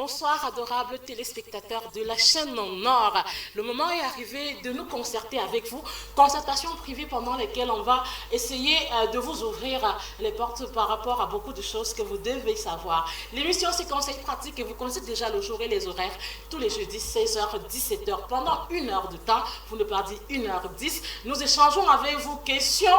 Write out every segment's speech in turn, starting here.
Bonsoir, adorables téléspectateurs de la chaîne Nord. Le moment est arrivé de nous concerter avec vous. Concertation privée pendant lesquelles on va essayer de vous ouvrir les portes par rapport à beaucoup de choses que vous devez savoir. L'émission, c'est Conseils pratiques et vous connaissez déjà le jour et les horaires. Tous les jeudis, 16h, 17h, pendant 1 heure de temps, pour ne pas dire 1h10, nous échangeons avec vous question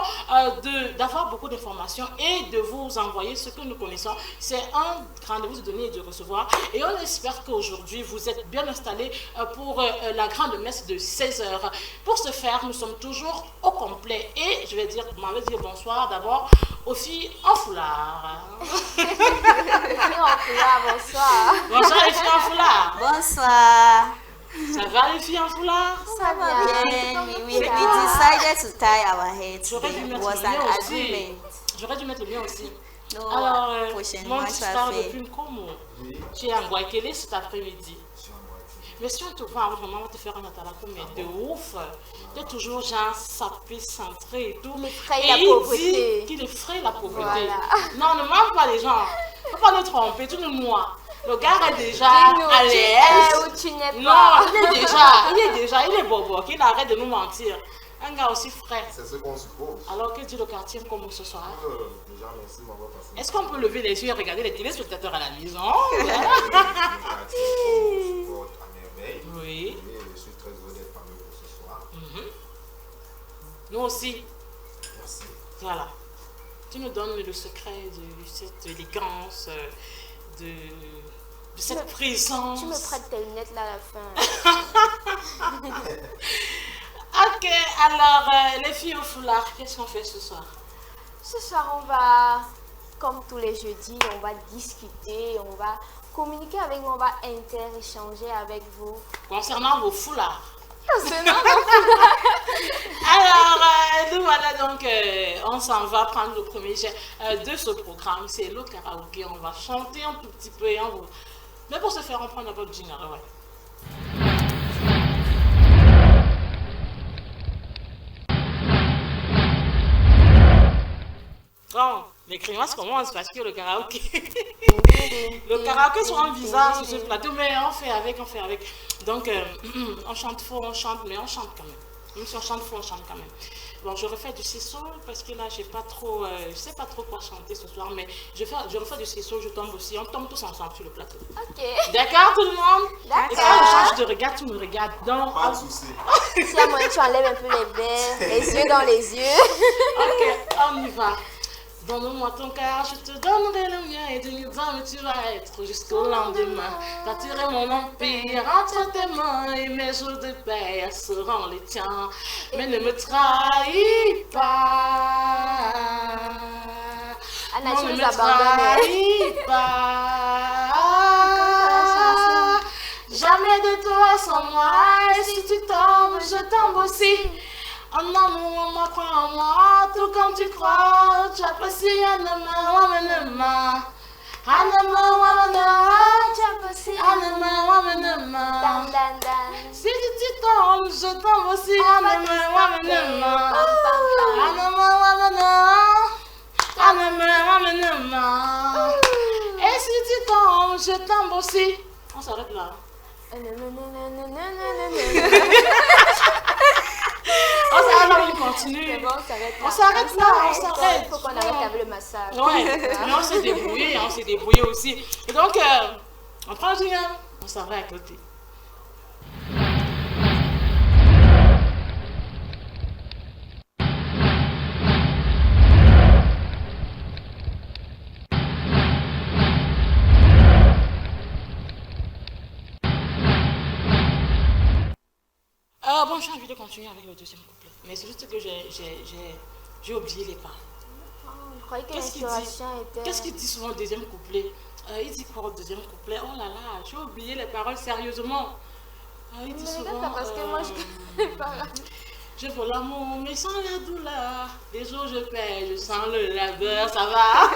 d'avoir beaucoup d'informations et de vous envoyer ce que nous connaissons. C'est un rendez-vous de donner et de recevoir. Et on espère qu'aujourd'hui, vous êtes bien installés pour la grande messe de 16h. Pour ce faire, nous sommes toujours au complet. Et je vais dire, vous m'avez dit bonsoir d'abord aux filles en foulard. Les filles en foulard, bonsoir. Bonsoir les filles en foulard. Bonsoir. Ça va les filles en foulard? Ça va bien. We decided to tie our hair J'aurais dû today. mettre Was le an mien aussi. agreement. J'aurais dû mettre le mien aussi. Non, Alors, prochainement, mon tu petit as star fait. depuis une Como. Tu es en Guaykele cet après-midi. Mais si on te voit, vraiment, on va te faire un atalako, mais de ouf. Tu es toujours genre sapé, centré et tout. Il effraie Et la il pauvreté. dit qu'il effraie la pauvreté. Voilà. Non, ne ment pas les gens. Il ne faut pas nous tromper, tout le mois. Le gars est déjà Dis-nous, à tu es l'aise. ou tu n'es Non, pas. il est bobo, qu'il arrête de nous mentir. Un gars aussi frais. C'est ce qu'on suppose. Alors que dit le quartier comme ce soir. Déjà, merci de m'avoir passé. Est-ce qu'on peut lever les yeux et regarder les téléspectateurs à la maison? On supporte à merveille. Oui. Et je suis très heureux d'être parmi vous ce soir. Nous aussi. Merci. Voilà. Tu nous donnes le secret de cette élégance, de cette présence. Tu me prêtes tes lunettes là à la fin. Ok, alors les filles au foulard, qu'est-ce qu'on fait ce soir? Ce soir, on va, comme tous les jeudis, on va discuter, on va communiquer avec vous, on va inter-échanger avec vous. Concernant vos foulards. Concernant Alors, nous voilà donc, on s'en va prendre le premier jet de ce programme. C'est le karaoké, on va chanter un tout petit peu. Et mais pour ce faire, on prend d'abord le jingle, ouais. Bon, les grimaces commencent parce que le karaoké. Le karaoké soit un visage sur ce plateau, mais on fait avec. Donc, on chante faux, on chante, mais on chante quand même. Même si on chante faux, on chante quand même. Bon, je refais du ciseau parce que là, j'ai pas trop, je sais pas trop quoi chanter ce soir, mais je refais du ciseau, je tombe aussi. On tombe tous ensemble sur le plateau. Ok. D'accord, tout le monde? D'accord. Et quand je change de regard, tu me regardes. Donc, Pas de souci. Si à moyen, tu enlèves un peu les verres, les yeux dans les yeux. ok, on y va. Donne-moi ton cœur, je te donnerai le mien et d'une dame tu vas être jusqu'au lendemain. Bâtirai mon empire entre tes mains et mes jours de paix seront les tiens. Mais ne me trahis pas. Anna, Non, tu ne nous me abandonnes. trahis pas. Jamais de toi sans moi. Et si tu tombes, je tombe aussi. En amour, moi, crois en moi, tout comme tu crois, tu apprécies Anama, Wamenema. Anama, Wamenema, Tu apprécies. Anama, Wamenema. Dan, dan, dan. Si tu tombes, je tombe aussi, Anama, Wamenema. Anama, Wamenema. Anama, Wamenema. Et si tu tombes, je tombe aussi. On s'arrête là. On continue. C'est bon, on s'arrête là. On s'arrête là, on s'arrête. Il faut qu'on arrête avec le massage. Ouais, mais on s'est débrouillé aussi. Et donc, on prend le jingle, on s'en va à côté. Bon, j'ai envie de continuer avec le deuxième couplet. Mais c'est juste que j'ai oublié les paroles. Je croyais que Qu'est-ce qu'il l'inspiration dit? était... Qu'est-ce qu'il dit souvent au deuxième couplet? Il dit quoi au deuxième couplet? Oh là là, j'ai oublié les paroles sérieusement. Il dit Mais souvent. regarde ça parce que moi je connais pas. Je veux l'amour, mais sans la douleur. Les jours je paie, je sens le labeur, ça va.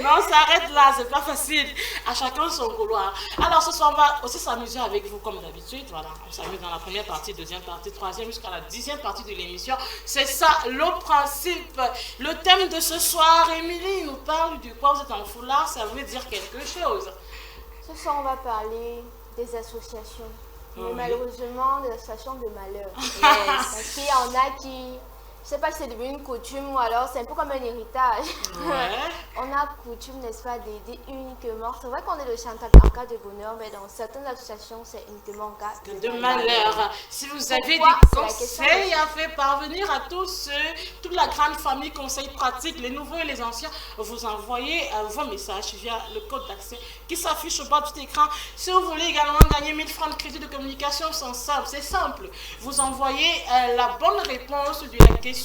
Non, on s'arrête là, c'est pas facile. À chacun son couloir. Alors ce soir, on va aussi s'amuser avec vous comme d'habitude. Voilà, on s'amuse dans la première partie, deuxième partie, troisième, jusqu'à la 10e partie de l'émission. C'est ça le principe. Le thème de ce soir, Émilie nous parle du quoi vous êtes en foulard, ça veut dire quelque chose. Ce soir, on va parler des associations. Mais malheureusement, des associations de malheur. Parce qu'il y en a qui... Je ne sais pas si c'est devenu une coutume ou alors c'est un peu comme un héritage. On a coutume, n'est-ce pas, d'aider uniquement. C'est vrai qu'on est le chantage en cas de bonheur, mais dans certaines associations, c'est uniquement en cas de malheur. Si vous avez des conseils à faire parvenir à tous toute la grande famille conseils pratiques, les nouveaux et les anciens, vous envoyez vos messages via le code d'accès qui s'affiche au bas de tout écran. Si vous voulez également gagner 1000 francs de crédit de communication sans sable, c'est simple. Vous envoyez la bonne réponse de la question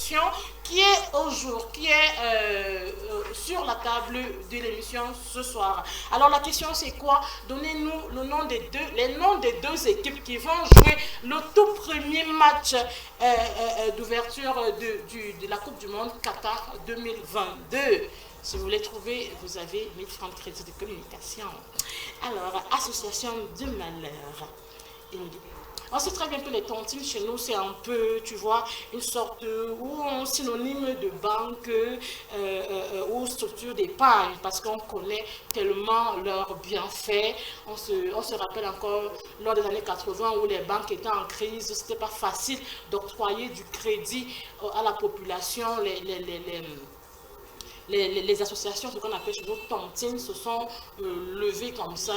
qui est au jour, qui est sur la table de l'émission ce soir. Alors la question c'est quoi? Donnez-nous les noms des deux équipes qui vont jouer le tout premier match d'ouverture de la Coupe du Monde Qatar 2022. Si vous les trouvez, vous avez 1000 francs de crédit de communication. Alors, association de malheur. On sait très bien que les tontines chez nous, c'est un peu, tu vois, une sorte ou un synonyme de banque ou structure d'épargne, parce qu'on connaît tellement leurs bienfaits. On se rappelle encore lors des années 80 où les banques étaient en crise, ce n'était pas facile d'octroyer du crédit à la population. Les associations, ce qu'on appelle chez nous tontines, se sont levées comme ça,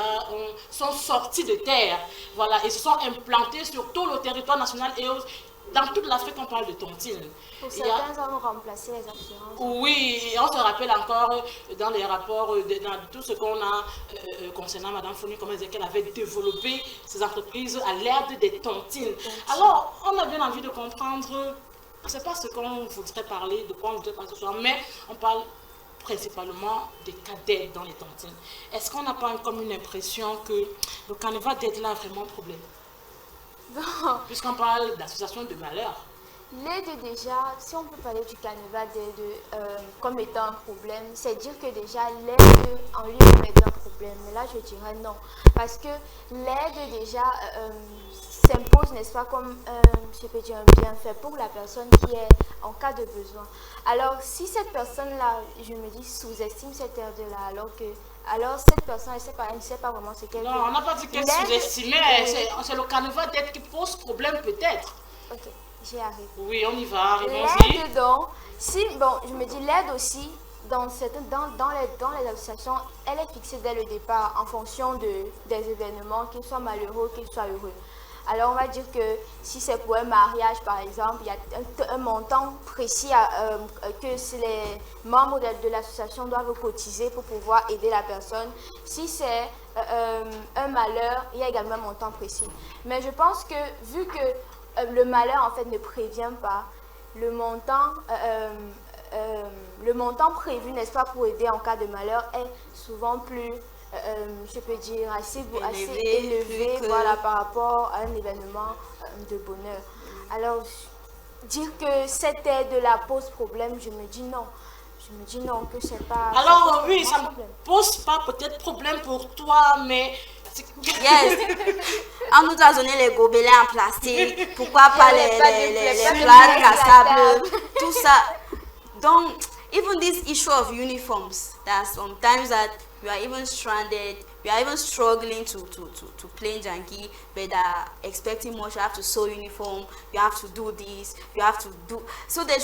sont sorties de terre, voilà, et se sont implantées sur tout le territoire national et dans toute l'Afrique, on parle de tontines. Pour certains, ça va remplacer les assurances. Oui, et on se rappelle encore dans les rapports, dans tout ce qu'on a concernant Mme Fournier, comment elle disait qu'elle avait développé ses entreprises à l'aide des tontines. Alors, on a bien envie de comprendre. Ce n'est pas ce qu'on voudrait parler, de quoi on voudrait parler ce soir, mais on parle principalement des cas d'aide dans les tontines. Est-ce qu'on n'a pas comme une impression que le carnaval d'aide là a vraiment un problème? Puisqu'on parle d'association de malheur. L'aide déjà, si on peut parler du carnaval d'aide comme étant un problème, c'est dire que déjà l'aide en lui-même est un problème. Mais là, je dirais non. Parce que l'aide déjà s'impose, n'est-ce pas, comme je peux dire, un bienfait pour la personne qui est en cas de besoin. Alors, si cette personne-là, je me dis, sous-estime cette aide-là, alors cette personne, elle ne sait pas vraiment ce qu'elle veut. Non, on n'a pas dit qu'elle sous-estimait, c'est le carnaval d'aide qui pose problème peut-être. Ok, j'y arrive. Oui, on y va, arrivons-y. L'aide donc, je me dis l'aide aussi, dans les associations, elle est fixée dès le départ en fonction des événements, qu'ils soient malheureux, qu'ils soient heureux. Alors, on va dire que si c'est pour un mariage, par exemple, il y a un montant précis que les membres de l'association doivent cotiser pour pouvoir aider la personne. Si c'est un malheur, il y a également un montant précis. Mais je pense que, vu que le malheur, en fait, ne prévient pas, le montant prévu, n'est-ce pas, pour aider en cas de malheur est souvent plus... je peux dire assez élevé voilà, par rapport à un événement de bonheur. Alors, dire que cette aide-là pose problème, je me dis non. Je me dis non, que c'est pas... Alors oui, ça ne pose pas peut-être problème pour toi, mais... Yes. On nous a donné les gobelets en plastique, pourquoi pas les plaques à sable, tout ça. Donc, even this issue of uniforms, that sometimes that we are even stranded, we are even struggling to play janky, but are expecting much. You have to sew uniform, you have to do this, you have to do. So they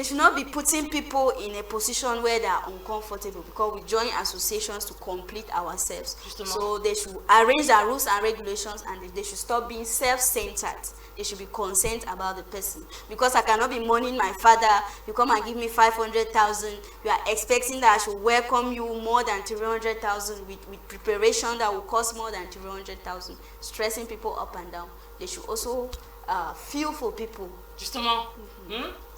should not be putting people in a position where they are uncomfortable, because we join associations to complete ourselves. Justement. So they should arrange their rules and regulations, and they should stop being self-centered. They should be concerned about the person, because I cannot be mourning my father. You come and give me 500,000. You are expecting that I should welcome you more than 300,000 with preparation that will cost more than 300,000. Stressing people up and down. They should also feel for people. Justement,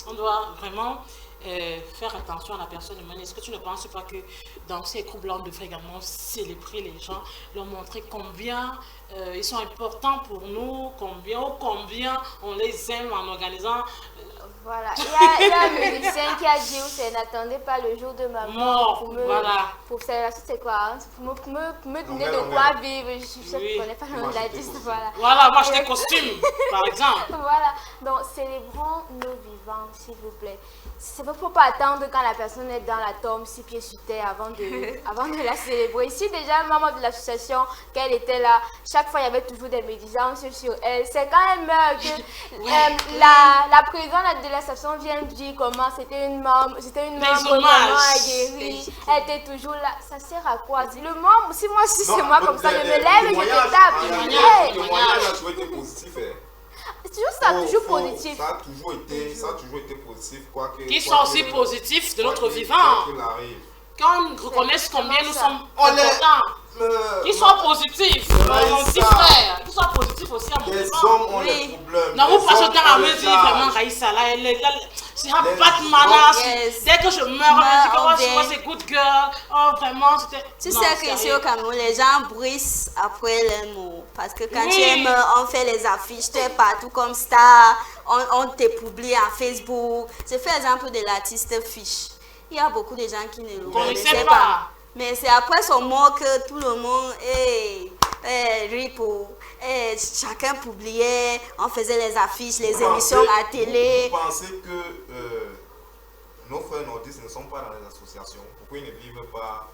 on doit vraiment faire attention à la personne humaine. Est-ce que tu ne penses pas que dans ces groupes-là, on devrait également célébrer les gens, leur montrer combien ils sont importants pour nous, combien on les aime en organisant. Voilà, il y a un musicien qui a dit aussi, n'attendez pas le jour de ma mort pour me, voilà. Pour faire, c'est quoi, hein, pour me donner de quoi vivre. Je ne connais pas le nom de l'artiste, voilà. Voilà, moi j'ai des costumes, par exemple. Voilà, donc célébrons nos vivants, s'il vous plaît. il ne faut pas attendre quand la personne est dans la tombe, 6 pieds sur terre, avant de la célébrer. Si déjà, le membre de l'association, qu'elle était là, chaque fois, il y avait toujours des médisances sur elle. C'est quand elle meurt que la présidente de l'association vient dire comment c'était une membre vraiment aguerrie. Elle était toujours là. Ça sert à quoi? Si c'est moi comme ça, je me lève et je te tape. Le témoignage a toujours été positif. Ça a toujours positif. Ça a toujours été positif. Qui sont aussi positifs de notre vivant. Quand on reconnaisse combien nous sommes importants. Qui sont positifs. Mon petit frère. Qui sont positifs aussi à mon vivant. Les hommes ont des problèmes. Non, vous passez le temps à me dire vraiment, Raïssa, là, c'est un Batman. Dès que je meurs, on me dit que c'est good girl. Oh, vraiment, c'était. Tu sais que ici au Cameroun, les gens bruissent après les mots. Parce que quand tu es mort, on fait les affiches, tu es partout comme star, on te publie en Facebook. Je fais l'exemple de l'artiste Fish. Il y a beaucoup de gens qui ne le connaissaient pas. Mais c'est après son mot que tout le monde chacun publiait, on faisait les affiches, les émissions à télé. Vous pensez que nos frères nordistes ne sont pas dans les associations? Pourquoi ils ne vivent pas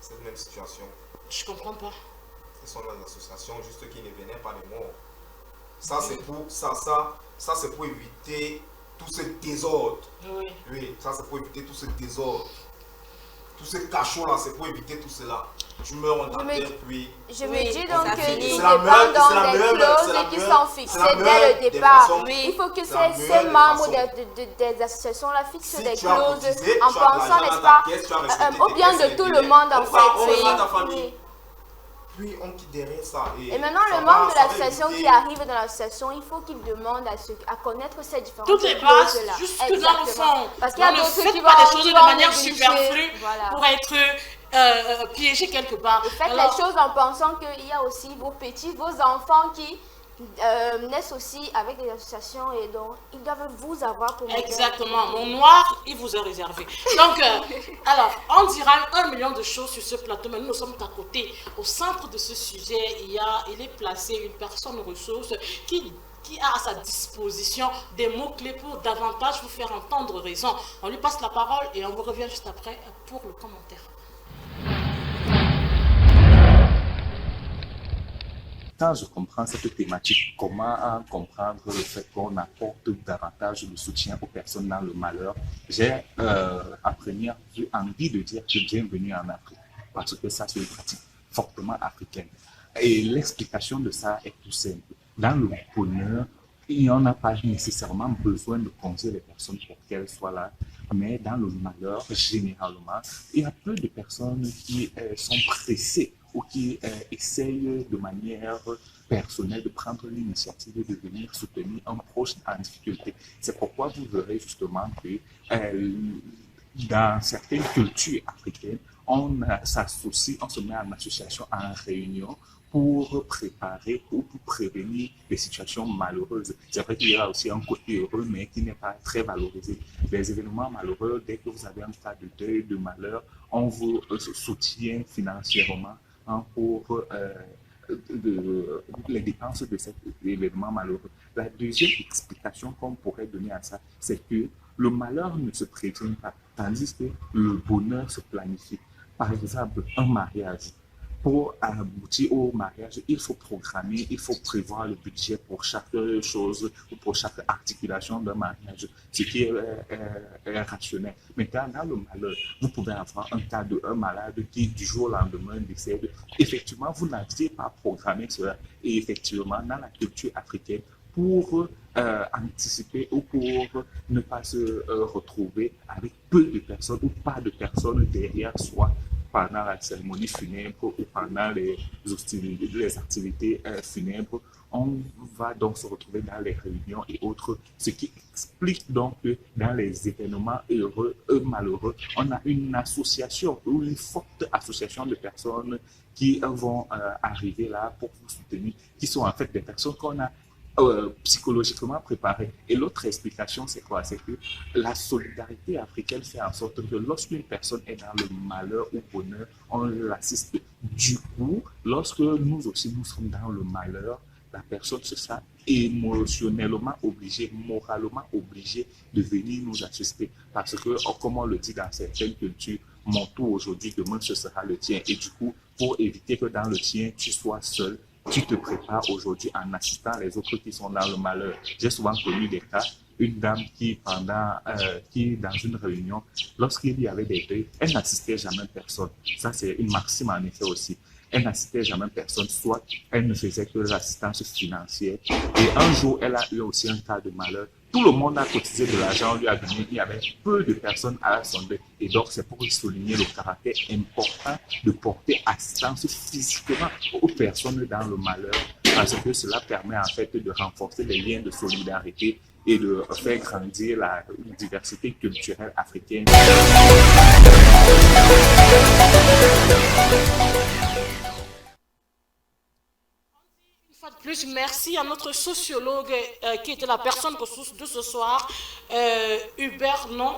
cette même situation? Je comprends pas. Ce sont les associations juste qui ne venaient pas de morts. Ça c'est pour éviter tout ce désordre. Oui, ça c'est pour éviter tout ce désordre. Tous ces cachots-là, c'est pour éviter tout cela. Tu meurs en terre, puis... Je me dis donc qu'il c'est dépend des clauses qui sont fixées dès le départ. Il faut que ces membres des associations-là fixent des clauses en pensant, n'est-ce pas, au bien de tout le monde en fait. Puis on quitte derrière ça. Et maintenant, le membre de l'association qui arrive dans l'association, il faut qu'il demande à connaître ces différentes choses. Toutes les bases, jusque dans le fond. Parce qu'il y a d'autres qui vont pas des choses de manière superflue pour être piégé quelque part. Et faites les choses en pensant qu'il y a aussi vos enfants qui naissent aussi avec des associations et donc ils doivent vous avoir pour exactement, mon noir, il vous est réservé. Donc, alors, on dira 1 million de choses sur ce plateau, mais nous sommes à côté. Au centre de ce sujet, il est placé une personne ressource qui a à sa disposition des mots-clés pour davantage vous faire entendre raison. On lui passe la parole et on vous revient juste après pour le commentaire. Quand je comprends cette thématique, comment comprendre le fait qu'on apporte davantage de soutien aux personnes dans le malheur, j'ai en première vue envie de dire que bienvenue en Afrique, parce que ça c'est une pratique fortement africaine. Et l'explication de ça est tout simple. Dans le bonheur, on n'a pas nécessairement besoin de conduire les personnes pour qu'elles soient là, mais dans le malheur, généralement, il y a peu de personnes qui sont pressées ou qui essayent de manière personnelle de prendre l'initiative de venir soutenir un proche en difficulté. C'est pourquoi vous verrez justement que dans certaines cultures africaines, on s'associe, on se met en association, en réunion pour préparer ou pour prévenir des situations malheureuses. C'est vrai qu'il y a aussi un côté heureux, mais qui n'est pas très valorisé. Les événements malheureux, dès que vous avez un cas de deuil, de malheur, on vous soutient financièrement pour les dépenses de cet événement malheureux. La deuxième explication qu'on pourrait donner à ça, c'est que le malheur ne se prévient pas, tandis que le bonheur se planifie. Par exemple, un mariage. Pour aboutir au mariage, il faut programmer, il faut prévoir le budget pour chaque chose ou pour chaque articulation d'un mariage, ce qui est rationnel. Maintenant, dans le malheur, vous pouvez avoir un cas d'un malade qui, du jour au lendemain, décède. Effectivement, vous n'aviez pas programmé cela. Et effectivement, dans la culture africaine, pour anticiper ou pour ne pas se retrouver avec peu de personnes ou pas de personnes derrière soi, pendant la cérémonie funèbre ou pendant les activités funèbres, on va donc se retrouver dans les réunions et autres, ce qui explique donc que dans les événements heureux et malheureux, on a une association ou une forte association de personnes qui vont arriver là pour vous soutenir, qui sont en fait des personnes qu'on a psychologiquement préparé. Et l'autre explication, c'est quoi? C'est que la solidarité africaine fait en sorte que lorsqu'une personne est dans le malheur ou bonheur, on l'assiste. Du coup, lorsque nous aussi nous sommes dans le malheur, la personne se sent émotionnellement obligée, moralement obligée de venir nous assister. Parce que, comme on le dit dans certaines cultures, mon tour aujourd'hui, demain ce sera le tien. Et du coup, pour éviter que dans le tien, tu sois seul, tu te prépares aujourd'hui en assistant les autres qui sont dans le malheur. J'ai souvent connu des cas, une dame qui, dans une réunion, lorsqu'il y avait des deuils, elle n'assistait jamais personne. Ça, c'est une maxime en effet aussi. Elle n'assistait jamais personne, soit elle ne faisait que l'assistance financière. Et un jour, elle a eu aussi un cas de malheur. Tout le monde a cotisé de l'argent, on lui a donné, il y avait peu de personnes à son deuil. Et donc, c'est pour souligner le caractère important de porter assistance physiquement aux personnes dans le malheur, parce que cela permet en fait de renforcer les liens de solidarité et de faire grandir la diversité culturelle africaine. De plus, merci à notre sociologue qui était la personne de ce soir,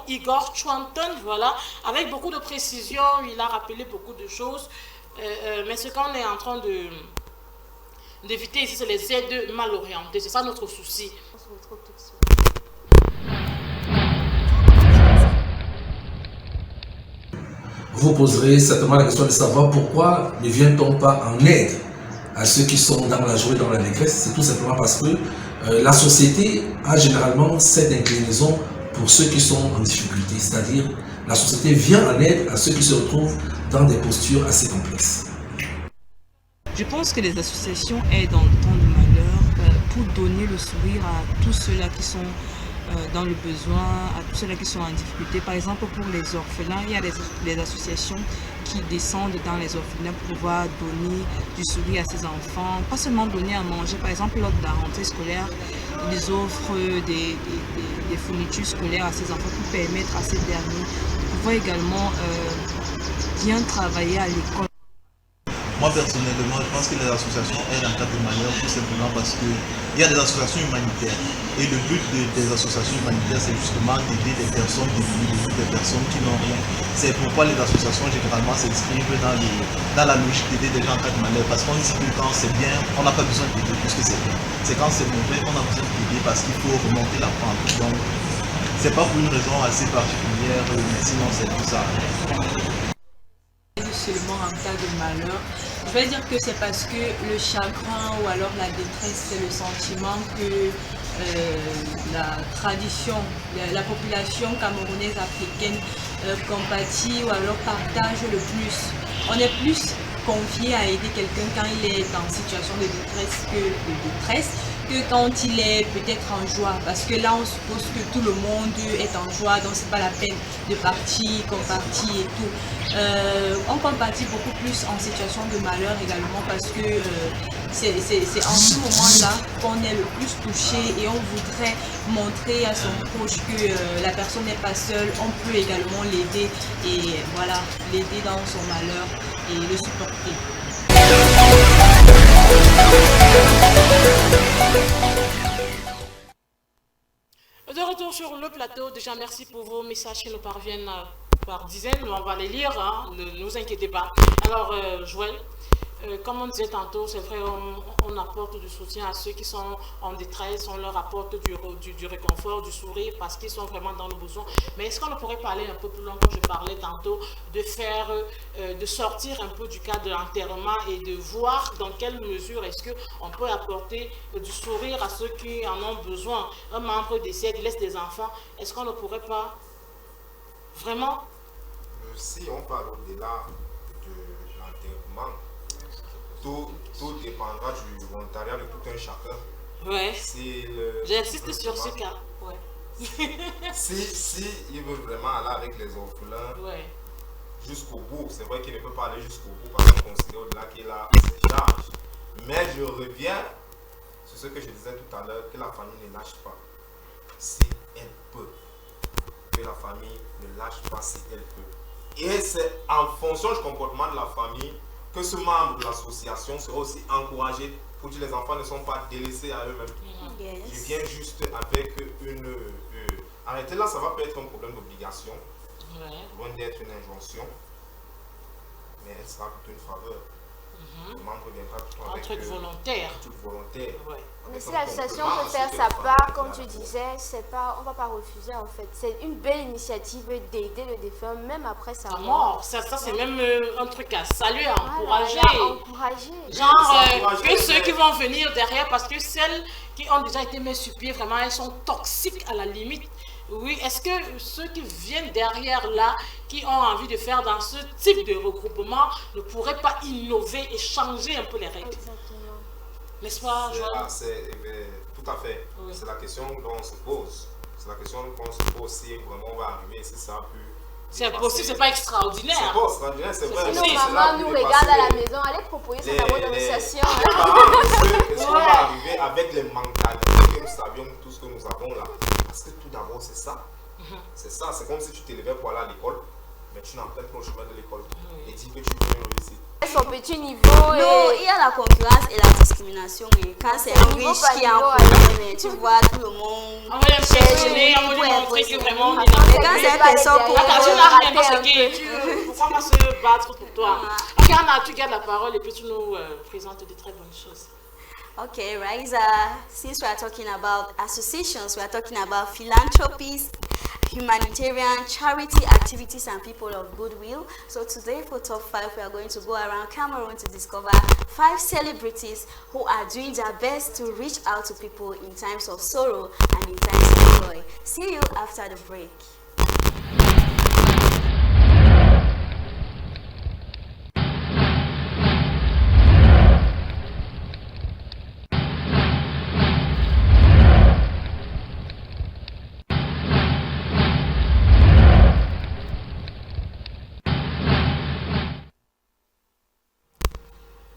Igor Chwanton, voilà, avec beaucoup de précision, il a rappelé beaucoup de choses, mais ce qu'on est en train d'éviter ici, c'est les aides mal orientées, c'est ça notre souci. On se retrouve tout de suite. Vous poserez certainement la question de savoir pourquoi ne vient-on pas en aide à ceux qui sont dans la joie et dans la détresse. C'est tout simplement parce que la société a généralement cette inclinaison pour ceux qui sont en difficulté, c'est-à-dire la société vient en aide à ceux qui se retrouvent dans des postures assez complexes. Je pense que les associations aident dans le temps de malheur pour donner le sourire à tous ceux-là qui sont dans le besoin, à tous ceux-là qui sont en difficulté. Par exemple, pour les orphelins, il y a des associations qui descendent dans les orphelinats pour pouvoir donner du sourire à ces enfants. Pas seulement donner à manger, par exemple, lors de la rentrée scolaire, ils offrent des fournitures scolaires à ces enfants pour permettre à ces derniers de pouvoir également bien travailler à l'école. Moi personnellement, je pense que les associations aident en cas de malheur tout simplement parce qu'il y a des associations humanitaires. Et le but des associations humanitaires, c'est justement d'aider des personnes démunies, des personnes qui n'ont rien. C'est pourquoi les associations généralement s'inscrivent dans la logique d'aider des gens en cas de malheur. Parce qu'on dit que quand c'est bien, on n'a pas besoin d'aider plus que c'est bien. C'est quand c'est mauvais qu'on a besoin d'aider parce qu'il faut remonter la pente. Donc, c'est pas pour une raison assez particulière, mais sinon c'est tout ça. Seulement en cas de malheur. Je vais dire que c'est parce que le chagrin ou alors la détresse, c'est le sentiment que la tradition, la population camerounaise africaine compatit ou alors partage le plus. On est plus confié à aider quelqu'un quand il est en situation de détresse que quand il est peut-être en joie, parce que là on suppose que tout le monde est en joie, donc c'est pas la peine de partir, compatir et tout. On compatit beaucoup plus en situation de malheur également parce que c'est en ce moment-là qu'on est le plus touché et on voudrait montrer à son proche que la personne n'est pas seule, on peut également l'aider et voilà, l'aider dans son malheur et le supporter. De retour sur le plateau, déjà merci pour vos messages qui nous parviennent par dizaines, on va les lire, hein, ne vous inquiétez pas. Alors Joël, comme on disait tantôt, c'est vrai, on apporte du soutien à ceux qui sont en détresse, on leur apporte du réconfort, du sourire parce qu'ils sont vraiment dans le besoin. Mais est-ce qu'on pourrait parler un peu plus loin, comme je parlais tantôt, de sortir un peu du cadre de l'enterrement et de voir dans quelle mesure est-ce qu'on peut apporter du sourire à ceux qui en ont besoin. Un membre décède, il laisse des enfants, est-ce qu'on ne pourrait pas vraiment... Si on parle au-delà de l'enterrement, tout dépendra du volontariat de tout un chacun. Ouais. J'insiste sur ce cas. Ouais. si il veut vraiment aller avec les orphelins jusqu'au bout, c'est vrai qu'il ne peut pas aller jusqu'au bout parce qu'on considère au-delà qu'il a ses charges. Mais je reviens sur ce que je disais tout à l'heure, que la famille ne lâche pas si elle peut. Que la famille ne lâche pas si elle peut. Et c'est en fonction du comportement de la famille que ce membre de l'association sera aussi encouragé pour que les enfants ne sont pas délaissés à eux-mêmes. Yes. Je viens juste avec une... arrêtez là, ça va pas être un problème d'obligation, loin d'être une injonction, mais elle sera plutôt une faveur. Le membre viendra plutôt Un avec truc volontaire. un truc volontaire. Ouais. Mais si l'association peut faire sa part, comme tu disais, c'est pas, on va pas refuser en fait. C'est une belle initiative d'aider le défunt, même après sa Ta mort. mort, ça c'est même un truc à saluer, à encourager. Encourager. Genre que ceux qui vont venir derrière, parce que celles qui ont déjà été mises sur pied, vraiment, elles sont toxiques à la limite. Oui, est-ce que ceux qui viennent derrière là, qui ont envie de faire dans ce type de regroupement, ne pourraient pas innover et changer un peu les règles? Exactement. N'est-ce pas, Joël? Tout à fait. Oui. C'est la question dont on se pose. C'est la question qu'on se pose si vraiment on va arriver, si ça a pu. C'est possible, c'est pas extraordinaire. C'est pas extraordinaire, c'est vrai. Sinon, Si cela a maman pu nous dépasser regarde à la maison, allez proposer les- cette négociation. Est-ce qu'on va arriver avec les mentalités que nous savions, tout ce que nous avons là? Parce que tout d'abord, c'est ça. C'est ça, c'est comme si tu t'élevais pour aller à l'école, mais tu n'empruntes pas le chemin de l'école et dis que tu viens réussir. Son petit niveau. Non, il y a la concurrence et la discrimination. Et quand c'est un riche qui a un problème, mais tu vois tout le monde. On va l'impressionner, on va lui montrer que vraiment on est Mais dans quand c'est un personne pour Attends, tu n'as rien dans ce game. Pourquoi on va se battre pour toi? Ok, Anna, tu gardes la parole et puis tu nous présentes des très bonnes choses. Okay, right. Since we are talking about associations, we are talking about philanthropies, humanitarian charity activities, and people of goodwill. So today for top 5, we are going to go around Cameroon to discover 5 celebrities who are doing their best to reach out to people in times of sorrow and in times of joy. See you after the break.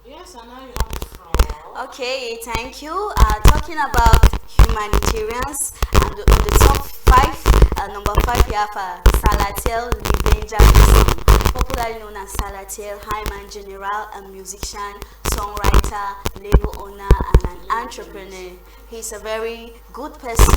Yes, Anna, you have the floor. Okay, thank you. Talking about humanitarians, and on the top 5, number 5, we have Salatiel Libenja, popularly known as Salatiel, Hyman General, a musician, songwriter, label owner, and an entrepreneur. He's a very good person.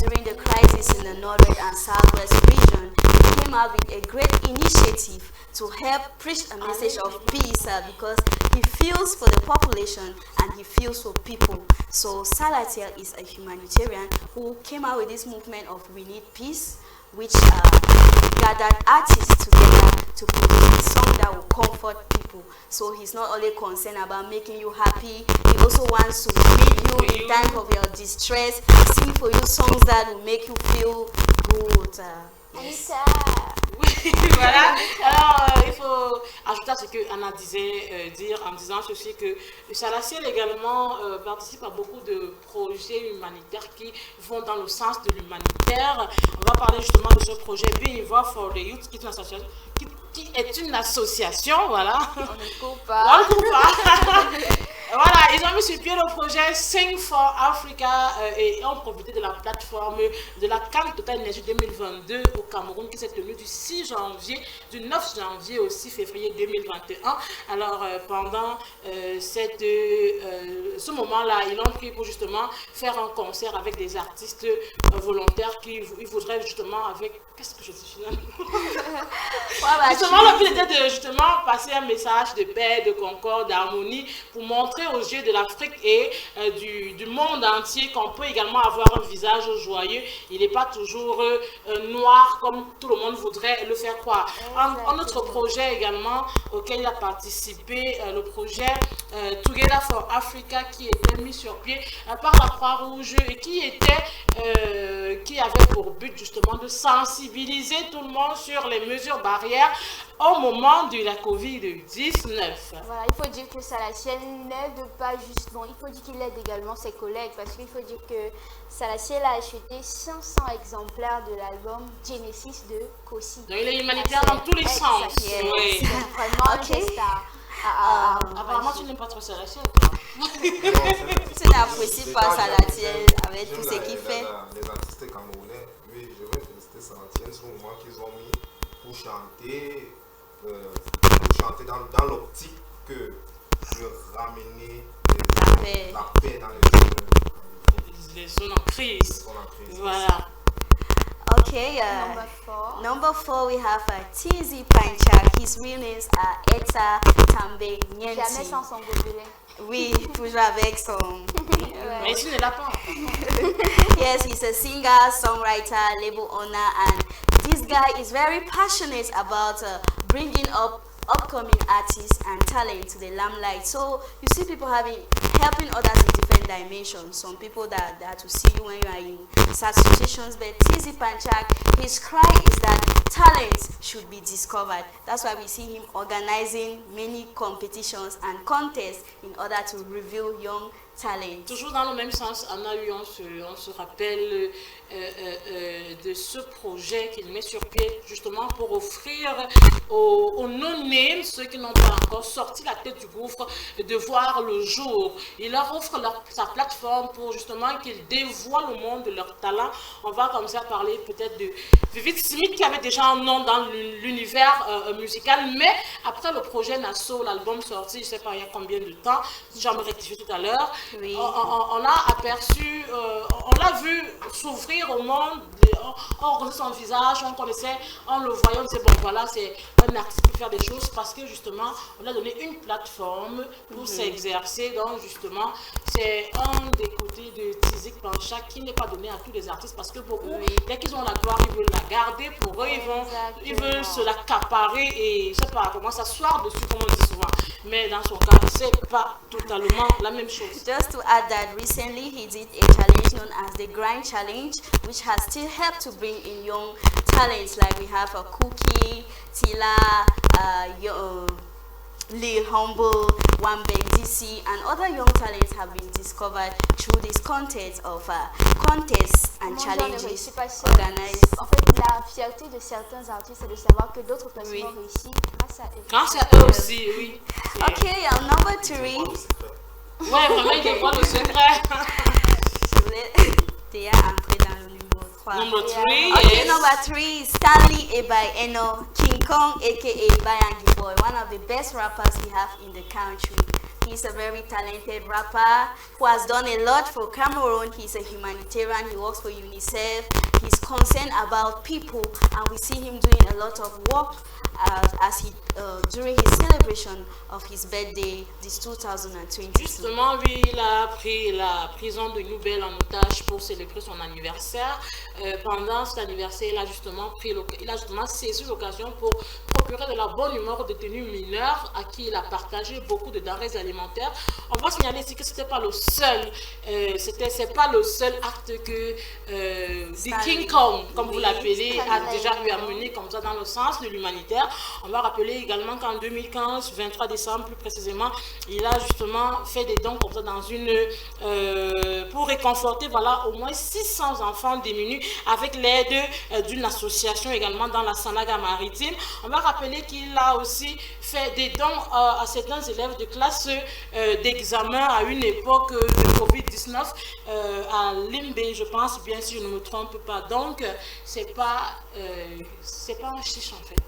During the crisis in the Northwest and Southwest region, he came out with a great initiative to help preach a message of peace because he feels for the population and he feels for people. So Salatiel is a humanitarian who came out with this movement of We Need Peace, which gathered artists together to produce a song that will comfort people. So he's not only concerned about making you happy, he also wants to lead you in times of your distress, sing for you songs that will make you feel good. Yes. Oui, voilà. Alors, il faut ajouter à ce que Anna disait, dire en disant ceci que Salatiel également participe à beaucoup de projets humanitaires qui vont dans le sens de l'humanitaire. On va parler justement de ce projet Be Involved for the Youth, qui est une association, qui est une association, voilà. On ne coupe pas. On ne coupe pas. Voilà, ils ont mis sur pied le projet Sing for Africa et ont profité de la plateforme de la Cannes Total Énergie 2022 au Cameroun qui s'est tenue du 6 janvier, du 9 janvier au 6 février 2021. Alors, pendant ce moment-là, ils ont pris pour justement faire un concert avec des artistes volontaires qui ils voudraient justement avec... Qu'est-ce que je dis finalement? Justement, le but était de justement passer un message de paix, de concorde, d'harmonie pour montrer aux yeux de l'Afrique et du monde entier qu'on peut également avoir un visage joyeux. Il n'est pas toujours noir comme tout le monde voudrait le faire croire. Un autre projet également auquel il a participé, le projet Together for Africa qui était mis sur pied par la Croix-Rouge et qui avait pour but justement de sensibiliser tout le monde sur les mesures barrières au moment de la Covid-19. Voilà, il faut dire que Salatiel n'aide pas juste, bon, il faut dire qu'il aide également ses collègues parce qu'il faut dire que Salatiel a acheté 500 exemplaires de l'album Genesis de Kossi. Donc il est humanitaire dans tous les sens. Oui. C'est vraiment une star. Apparemment, tu n'aimes pas trop Salatiel, toi. Tu n'apprécies pas Salatiel avec tout ce qu'il fait. Les artistes camerounais, oui, je vais féliciter Salatiel sur le moment qu'ils ont mis pour chanter dans l'optique de ramener la paix dans les zones en crise. Voilà. Okay, Number 4. number 4 we have TZ Panchak. His real name is Eta Tambe Jamais Nyenti. sans son gobelin. Oui, toujours avec son. Mais ici, ne l'a pas. Yes, he's a singer, songwriter, label owner, and this guy is very passionate about bringing up upcoming artists and talent to the limelight. So you see people helping others in different dimensions. Some people that are to see you when you are in such situations, but TZ Panchak, his cry is that talent should be discovered. That's why we see him organizing many competitions and contests in order to reveal young talent. Toujours dans le même sens, Anna, on se rappelle de ce projet qu'il met sur pied justement pour offrir aux non-nés, ceux qui n'ont pas encore sorti la tête du gouffre, de voir le jour. Il leur offre sa plateforme pour justement qu'ils dévoilent au monde de leur talent. On va comme ça parler peut-être de Vivid Smith qui avait déjà un nom dans l'univers musical, mais après le projet Nassau, l'album sorti, je ne sais pas il y a combien de temps, j'en me rectifie tout à l'heure, Oui. on l'a aperçu, on l'a vu s'ouvrir au monde, on reconnaissait son visage, on connaissait, on le voyait, on disait bon voilà, c'est un artiste qui peut faire des choses parce que justement, on a donné une plateforme pour s'exercer. Donc justement, c'est un des côtés de TZ Panchak qui n'est pas donné à tous les artistes parce que beaucoup, dès qu'ils ont la gloire, ils veulent la garder pour eux, ils veulent se l'accaparer et je sais pas comment s'asseoir dessus, comme on dit souvent. Mais dans son cas, c'est pas totalement la même chose. Just to add that recently he did a challenge known as the Grind Challenge, which has still helped to bring in young talents like we have a Cookie, Tila, Lil Humble, Wambe DC, and other young talents have been discovered through this contests and challenges organized. En fait, la fierté de certains artistes, c'est de savoir que d'autres personnes ont réussi grâce à eux. Grâce à eux aussi, oui. Okay, number 3. Ouais, vraiment, il dévoile le secret. Théa entré dans le numéro 3. Number 3, Okay, yes. number 3, Stanley Ebai Eno, King Kong aka Bayangi Boy, one of the best rappers we have in the country. He's a very talented rapper who has done a lot for Cameroon. He's a humanitarian, he works for UNICEF, he's concerned about people, and we see him doing a lot of work during his celebration of his birthday this 2022. Justement, lui, il a pris la prison de Nouvelle en otage pour célébrer son anniversaire. Pendant cet anniversaire, il a justement saisi l'occasion pour procurer de la bonne humeur aux détenus mineurs à qui il a partagé beaucoup de denrées alimentaires. On va signaler ici que c'était pas le seul, c'est pas le seul acte que The King Kong, comme vous l'appelez, a déjà eu à mener comme ça dans le sens de l'humanitaire. On va rappeler également qu'en 2015, 23 décembre plus précisément, il a justement fait des dons comme ça dans pour réconforter voilà, au moins 600 enfants démunis avec l'aide d'une association également dans la Sanaga maritime. On va rappeler qu'il a aussi fait des dons à certains élèves de classe d'examen à une époque de Covid-19 à Limbe, je pense bien si je ne me trompe pas. Donc, c'est pas un chiche en fait.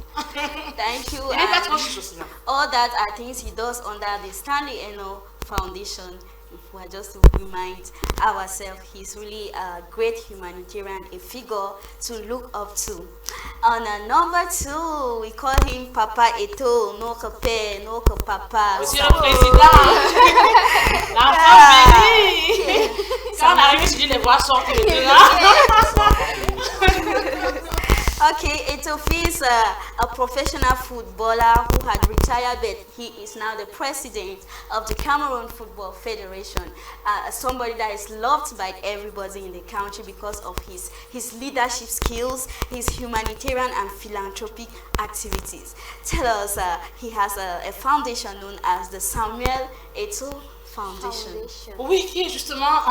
Thank you. Il n'est pas trop chiche aussi. All that are things he does under the Stanley Eno Foundation. If we are just to remind ourselves, he's really a great humanitarian, a figure to look up to. On number 2, we call him Papa Eto, no papa, no papa. Monsieur le Président, l'enfant béni. Quand on arrive, je dis les voix sortent de là. Okay, Etofi is a professional footballer who had retired, but he is now the president of the Cameroon Football Federation. Somebody that is loved by everybody in the country because of his leadership skills, his humanitarian and philanthropic activities. Tell us, he has a foundation known as the Samuel Eto'o Foundation. Oui, qui est justement,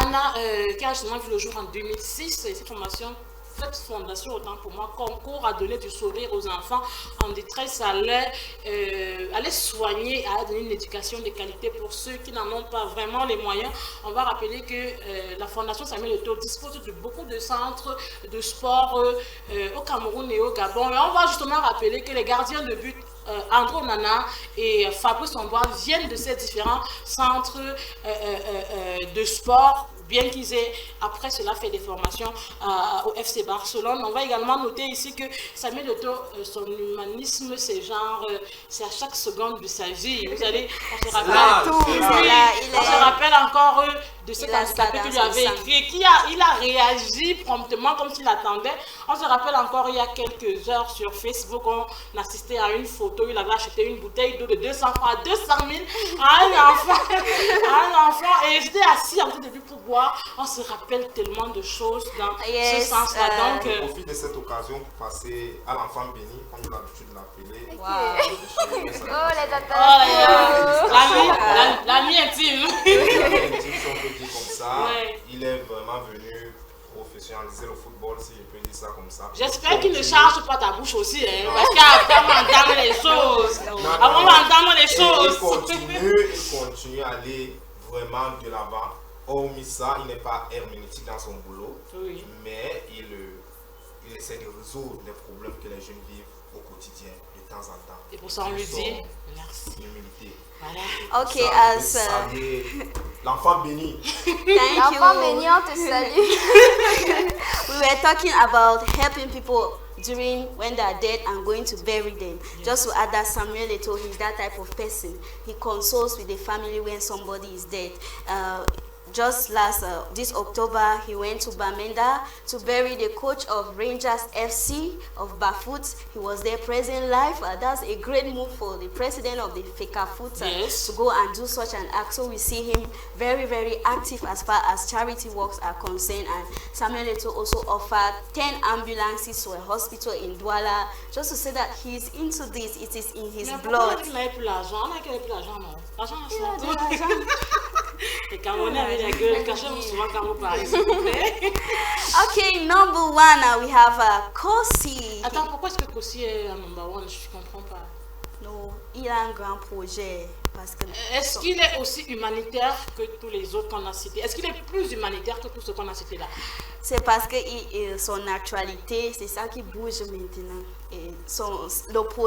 qui a justement vu le jour en 2006, cette formation. Cette fondation, autant pour moi, concourt à donner du sourire aux enfants en détresse, à les soigner, à donner une éducation de qualité pour ceux qui n'en ont pas vraiment les moyens. On va rappeler que la Fondation Samuel Eto'o dispose de beaucoup de centres de sport au Cameroun et au Gabon. Et on va justement rappeler que les gardiens de but Andro Nana et Fabrice Ombois viennent de ces différents centres de sport bien qu'ils aient après cela fait des formations au FC Barcelone. On va également noter ici que Samuel Eto'o, son humanisme, c'est genre, c'est à chaque seconde de sa vie. Vous allez, on se rappelle, on se rappelle encore de cet handicapé que lui avait écrit, il a réagi promptement comme s'il attendait. On se rappelle encore il y a quelques heures sur Facebook, on assistait à une photo, il avait acheté une bouteille d'eau de 200 francs à 200 000 à un enfant, et j'étais assis en côté de lui pour boire. On se rappelle tellement de choses dans ce sens-là. Donc, je profite de cette occasion pour passer à l'enfant béni, comme j'ai l'habitude de l'appeler. Oh, les tatas. L'ami intime. L'ami intime, si on peut dire comme ça. Il est vraiment venu professionnaliser le football, si je peux dire ça comme ça. J'espère qu'il ne charge pas ta bouche aussi, hein, parce qu'après on va entendre les choses. Avant on va entendre les choses. Il continue à aller vraiment de l'avant. Hormis ça, il n'est pas hermétique dans son boulot, mais il essaie de résoudre les problèmes que les jeunes vivent au quotidien, de temps en temps. Et pour ça, on lui dit merci. Humilité. Voilà. Ok, as l'enfant béni. L'enfant béni, on te salue. We were talking about helping people during when they are dead and going to bury them. Just to add that Samuel Eto'o, he's that type of person. He consoles with the family when somebody is dead. Just this October, he went to Bamenda to bury the coach of Rangers FC of Bafut. He was there present live. That's a great move for the president of the Fecafoot to go and do such an act. So we see him very, very active as far as charity works are concerned. And Samuel Eto'o also offered 10 ambulances to a hospital in Douala, just to say that he's into this. It is in his blood. Okay, number one, we have Kosi. Attends, pourquoi est-ce que Kosi est number one? Je ne comprends pas. Non, il a un grand projet. Est-ce qu'il est aussi humanitaire que tous les autres qu'on a cités? Est-ce qu'il est plus humanitaire que tous ceux qu'on a cités là? C'est parce que son actualité, c'est ça qui bouge maintenant. Et le projet